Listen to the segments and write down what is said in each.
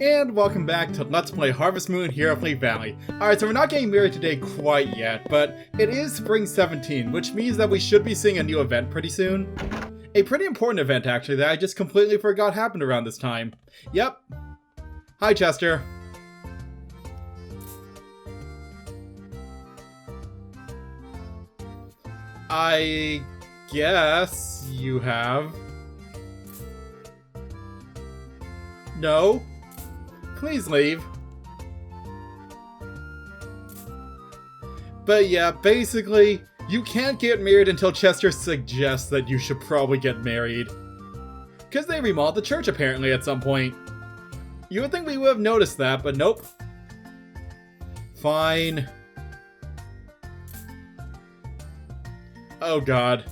And welcome back to Let's Play Harvest Moon here at Fleet Valley. Alright, so we're not getting married today quite yet, but it is Spring 17, which means that we should be seeing a new event pretty soon. A pretty important event, actually, that I just completely forgot happened around this time. Yep. Hi, Chester. I guess you have. No? Please leave. But yeah, basically, you can't get married until Chester suggests that you should probably get married. Because they remodeled the church apparently at some point. You would think we would have noticed that, but nope. Fine. Oh god.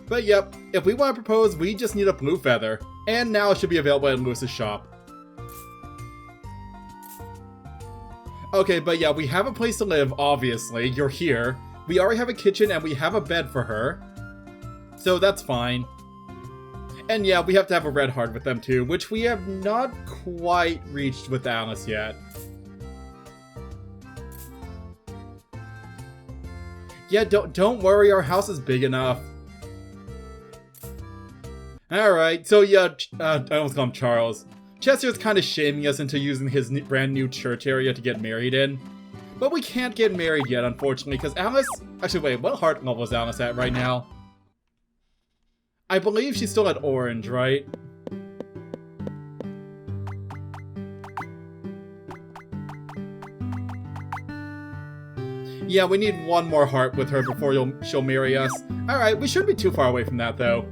But yep, if we want to propose, we just need a blue feather. And now it should be available at Lewis's shop. Okay, but yeah, we have a place to live, obviously. You're here. We already have a kitchen and we have a bed for her. So that's fine. And yeah, we have to have a red heart with them too, which we have not quite reached with Alice yet. Yeah, don't worry, our house is big enough. Alright, so yeah, I almost call him Charles. Chester's kind of shaming us into using his brand new church area to get married in. But we can't get married yet, unfortunately, because Alice... Actually, wait, what heart level is Alice at right now? I believe she's still at orange, right? Yeah, we need one more heart with her before she'll marry us. Alright, we shouldn't be too far away from that, though.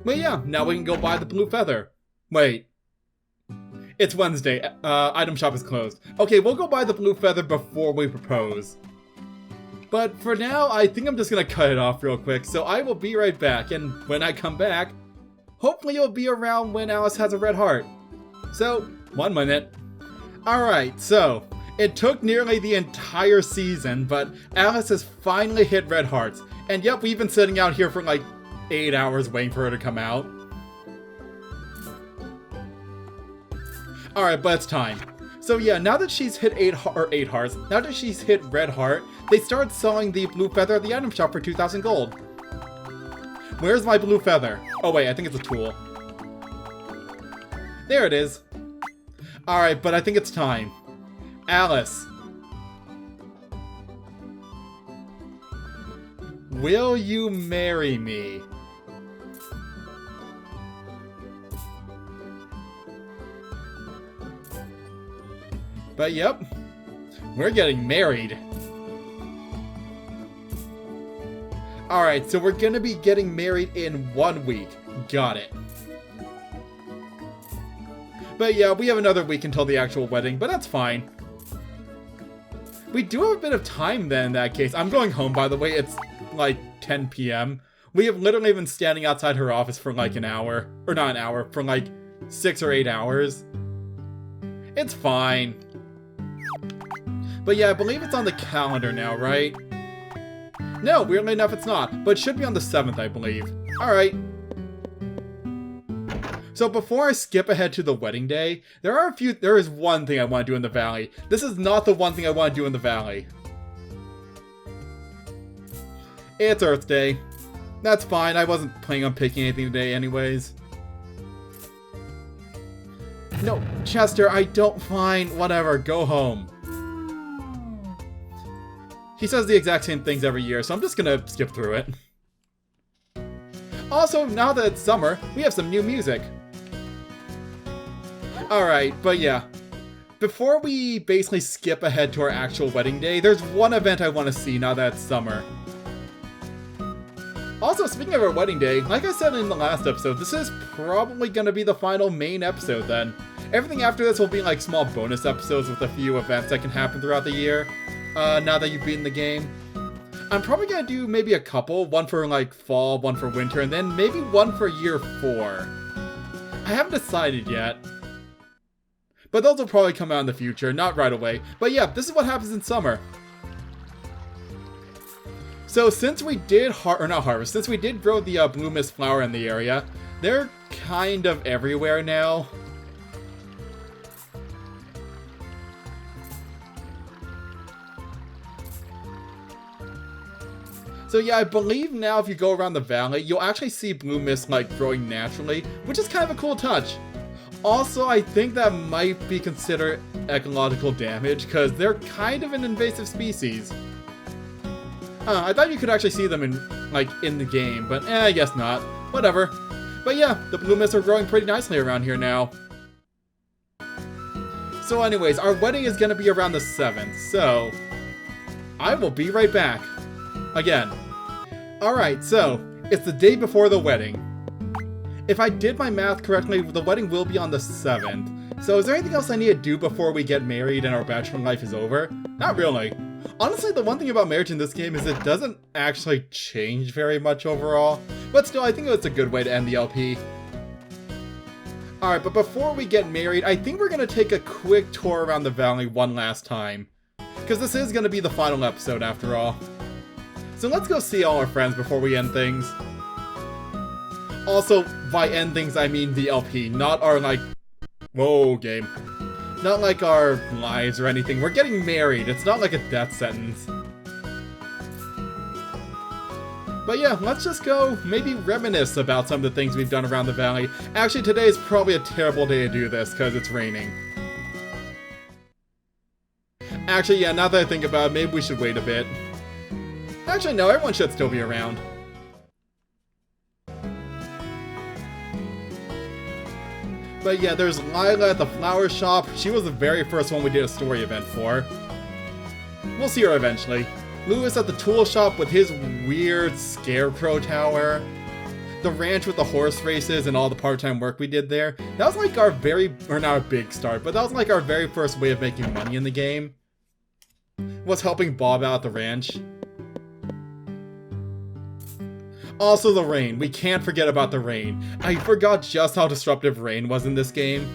But yeah, now we can go buy the blue feather. Wait. It's Wednesday. Item shop is closed. Okay, we'll go buy the blue feather before we propose. But for now, I think I'm just gonna cut it off real quick, so I will be right back. And when I come back, hopefully you'll be around when Alice has a red heart. So, 1 minute. Alright, so... It took nearly the entire season, but Alice has finally hit red hearts. And yep, we've been sitting out here for like 8 hours waiting for her to come out. Alright, but it's time. So yeah, now that she's hit 8 hearts, now that she's hit red heart, they start selling the blue feather at the item shop for 2,000 gold. Where's my blue feather? Oh wait, I think it's a tool. There it is. Alright, but I think it's time. Alice. Will you marry me? But yep, we're getting married. Alright, so we're gonna be getting married in 1 week. Got it. But yeah, we have another week until the actual wedding, but that's fine. We do have a bit of time then in that case. I'm going home, by the way. It's like 10 p.m. We have literally been standing outside her office for like an hour. Or not an hour, for like 6 or 8 hours. It's fine. But yeah, I believe it's on the calendar now, right? No, weirdly enough it's not. But it should be on the 7th, I believe. Alright. So before I skip ahead to the wedding day, there is one thing I want to do in the valley. This is not the one thing I want to do in the valley. It's Earth Day. That's fine, I wasn't planning on picking anything today anyways. No, Chester, I don't find, whatever, go home. He says the exact same things every year, so I'm just gonna skip through it. Also, now that it's summer, we have some new music. Alright, but yeah. Before we basically skip ahead to our actual wedding day, there's one event I want to see now that it's summer. Also, speaking of our wedding day, like I said in the last episode, this is probably going to be the final main episode then. Everything after this will be like small bonus episodes with a few events that can happen throughout the year, now that you've beaten the game. I'm probably going to do maybe a couple, one for like fall, one for winter, and then maybe one for year 4. I haven't decided yet. But those will probably come out in the future, not right away. But yeah, this is what happens in summer. So since we did since we did grow the blue mist flower in the area, They're kind of everywhere now. So yeah, I believe now if you go around the valley, you'll actually see blue mist like growing naturally, which is kind of a cool touch. Also, I think that might be considered ecological damage, because they're kind of an invasive species. I thought you could actually see them in the game, but I guess not. Whatever. But yeah, the blue mists are growing pretty nicely around here now. So anyways, our wedding is going to be around the 7th, so I will be right back. Again. Alright, so it's the day before the wedding. If I did my math correctly, the wedding will be on the 7th. So is there anything else I need to do before we get married and our bachelor life is over? Not really. Honestly, the one thing about marriage in this game is it doesn't actually change very much overall. But still, I think it's a good way to end the LP. Alright, but before we get married, I think we're going to take a quick tour around the valley one last time. Because this is going to be the final episode after all. So let's go see all our friends before we end things. Also, by end things I mean the LP, not our whoa game. Not like our lives or anything. We're getting married, it's not like a death sentence. But yeah, let's just go maybe reminisce about some of the things we've done around the valley. Actually, today is probably a terrible day to do this, because it's raining. Actually, yeah, now that I think about it, maybe we should wait a bit. Actually, no, everyone should still be around. But yeah, there's Lila at the flower shop. She was the very first one we did a story event for. We'll see her eventually. Lewis at the tool shop with his weird scarecrow tower. The ranch with the horse races and all the part-time work we did there. That was like our or not a big start, but that was like our very first way of making money in the game. Was helping Bob out at the ranch. Also the rain. We can't forget about the rain. I forgot just how disruptive rain was in this game.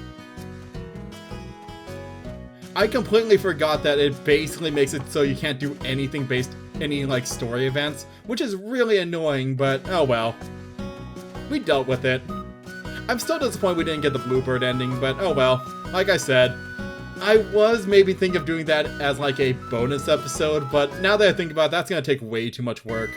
I completely forgot that it basically makes it so you can't do anything based any story events, which is really annoying, but oh well. We dealt with it. I'm still disappointed we didn't get the Bluebird ending, but oh well. Like I said, I was maybe thinking of doing that as a bonus episode, but now that I think about it, that's gonna take way too much work.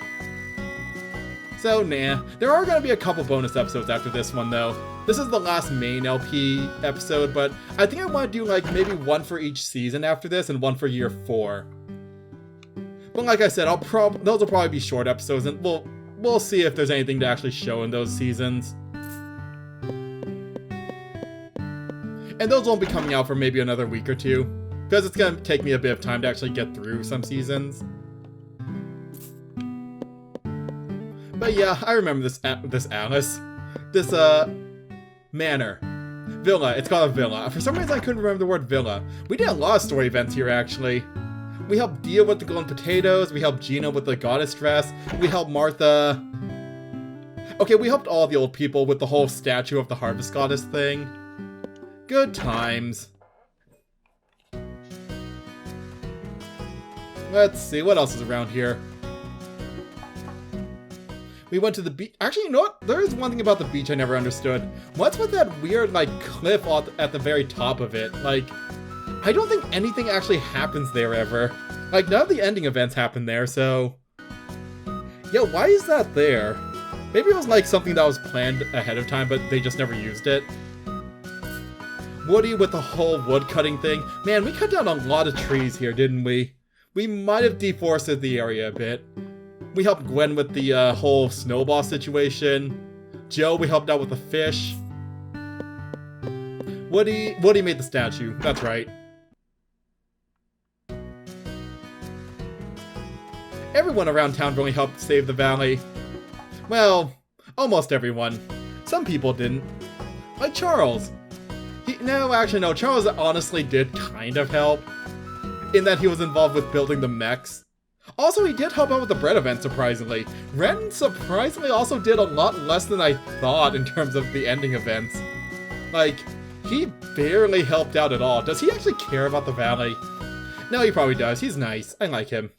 So, nah. There are going to be a couple bonus episodes after this one, though. This is the last main LP episode, but I think I want to do, maybe one for each season after this, and one for year 4. But like I said, those will probably be short episodes, and we'll see if there's anything to actually show in those seasons. And those won't be coming out for maybe another week or two, because it's going to take me a bit of time to actually get through some seasons. But yeah, I remember this Alice. This, manor. Villa. It's called a villa. For some reason, I couldn't remember the word villa. We did a lot of story events here, actually. We helped Dia with the golden potatoes. We helped Gina with the goddess dress. We helped Martha. Okay, we helped all the old people with the whole statue of the harvest goddess thing. Good times. Let's see, what else is around here? We went to the beach. Actually, you know what? There is one thing about the beach I never understood. What's with that weird, cliff at the very top of it? I don't think anything actually happens there ever. None of the ending events happen there, so... Yeah, why is that there? Maybe it was, something that was planned ahead of time, but they just never used it. Woody with the whole wood cutting thing. Man, we cut down a lot of trees here, didn't we? We might have deforested the area a bit. We helped Gwen with the whole snowball situation. Joe, we helped out with the fish. Woody made the statue. That's right. Everyone around town really helped save the valley. Well, almost everyone. Some people didn't. Like Charles. No, Charles honestly did kind of help. In that he was involved with building the mechs. Also, he did help out with the bread event, surprisingly. Ren, surprisingly, also did a lot less than I thought in terms of the ending events. He barely helped out at all. Does he actually care about the valley? No, he probably does. He's nice. I like him.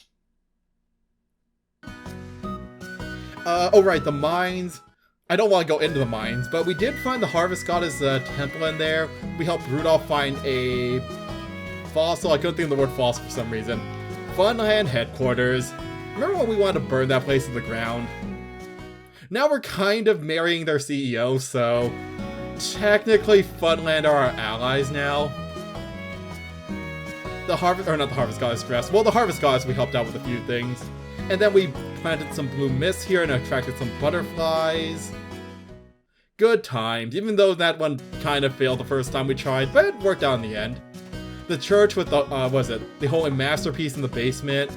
Oh right, the mines. I don't want to go into the mines, but we did find the Harvest Goddess temple in there. We helped Rudolph find a fossil. I couldn't think of the word fossil for some reason. Funland headquarters. Remember when we wanted to burn that place to the ground? Now we're kind of marrying their CEO, so technically Funland are our allies now. The Harvest, or not the Harvest Goddess dress. Well, the Harvest Goddess we helped out with a few things. And then we planted some blue mist here and attracted some butterflies. Good times, even though that one kind of failed the first time we tried, but it worked out in the end. The church with the, the Holy Masterpiece in the basement.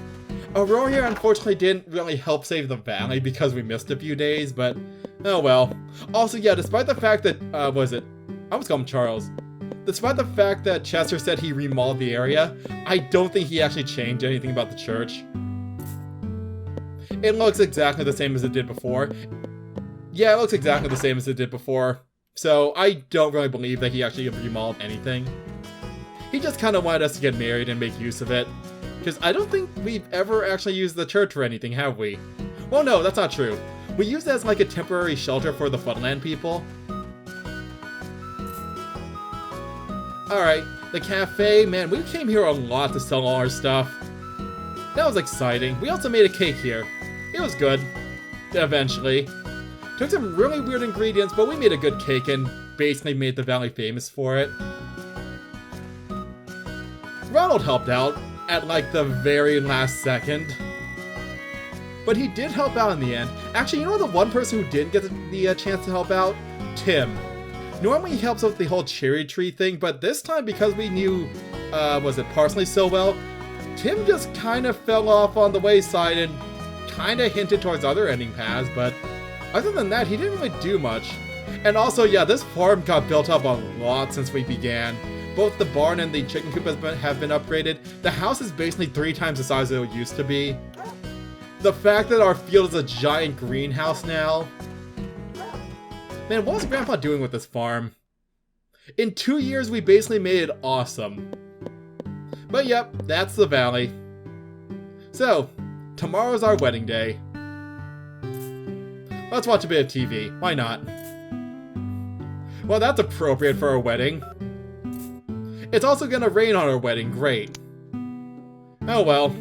Aurora here unfortunately didn't really help save the valley because we missed a few days, but oh well. Also, yeah, despite the fact that, I almost called him Charles. Despite the fact that Chester said he remodeled the area, I don't think he actually changed anything about the church. It looks exactly the same as it did before. Yeah, it looks exactly the same as it did before, so I don't really believe that he actually remodeled anything. He just kind of wanted us to get married and make use of it. Because I don't think we've ever actually used the church for anything, have we? Well, no, that's not true. We used it as like a temporary shelter for the Funland people. Alright, the cafe, man, we came here a lot to sell all our stuff. That was exciting. We also made a cake here. It was good. Eventually. Took some really weird ingredients, but we made a good cake and basically made the valley famous for it. Ronald helped out at like the very last second. But he did help out in the end. Actually, you know the one person who didn't get the chance to help out? Tim. Normally he helps out with the whole cherry tree thing, but this time because we knew, Parsley so well, Tim just kind of fell off on the wayside and kind of hinted towards other ending paths, but other than that, he didn't really do much. And also, yeah, this farm got built up a lot since we began. Both the barn and the chicken coop have been upgraded. The house is basically 3 times the size it used to be. The fact that our field is a giant greenhouse now. Man, what was Grandpa doing with this farm? In 2 years, we basically made it awesome. But yep, that's the valley. So, tomorrow's our wedding day. Let's watch a bit of TV. Why not? Well, that's appropriate for our wedding. It's also gonna rain on our wedding, great. Oh well,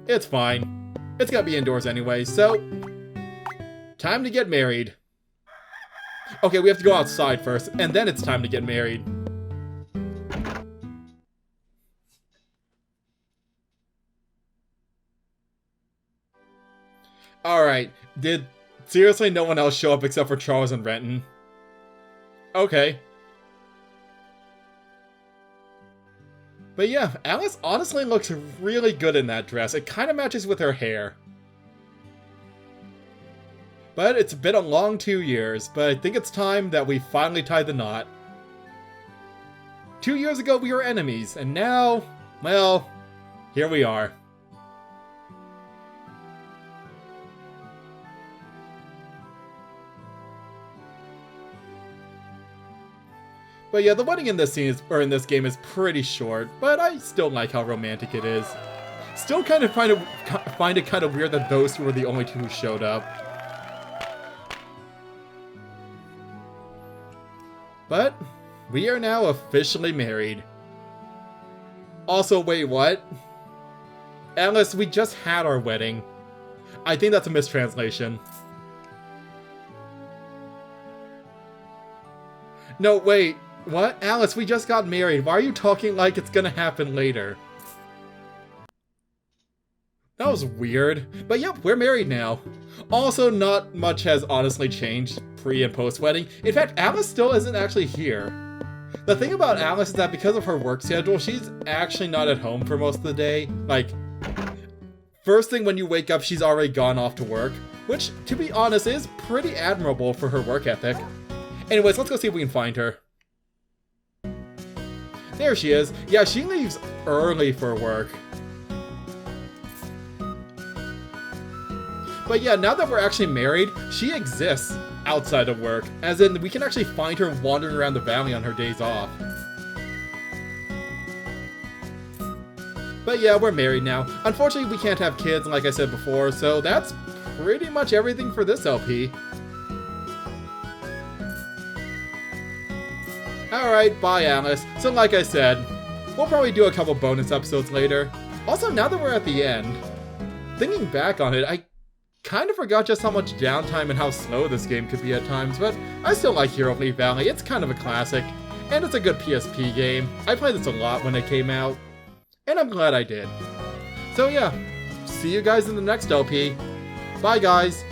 it's fine. It's gonna be indoors anyway, so... time to get married. Okay, we have to go outside first, and then it's time to get married. Alright, did seriously no one else show up except for Charles and Renton? Okay. But yeah, Alice honestly looks really good in that dress. It kind of matches with her hair. But it's been a long 2 years, but I think it's time that we finally tied the knot. 2 years ago we were enemies, and now, well, here we are. But yeah, the wedding in this scene in this game is pretty short, but I still like how romantic it is. Still kind of find it kind of weird that those two were the only two who showed up. But we are now officially married. Also, wait, what? Alice, we just had our wedding. I think that's a mistranslation. No, wait. What? Alice, we just got married. Why are you talking like it's gonna happen later? That was weird. But yep, we're married now. Also, not much has honestly changed pre and post wedding. In fact, Alice still isn't actually here. The thing about Alice is that because of her work schedule, she's actually not at home for most of the day. Like, first thing when you wake up, she's already gone off to work. Which, to be honest, is pretty admirable for her work ethic. Anyways, let's go see if we can find her. There she is. Yeah, she leaves early for work. But yeah, now that we're actually married, she exists outside of work. As in, we can actually find her wandering around the valley on her days off. But yeah, we're married now. Unfortunately, we can't have kids, like I said before, so that's pretty much everything for this LP. Alright, bye Alice. So like I said, we'll probably do a couple bonus episodes later. Also, now that we're at the end, thinking back on it, I kind of forgot just how much downtime and how slow this game could be at times, but I still like Hero Leaf Valley. It's kind of a classic, and it's a good PSP game. I played this a lot when it came out, and I'm glad I did. So yeah, see you guys in the next LP. Bye guys!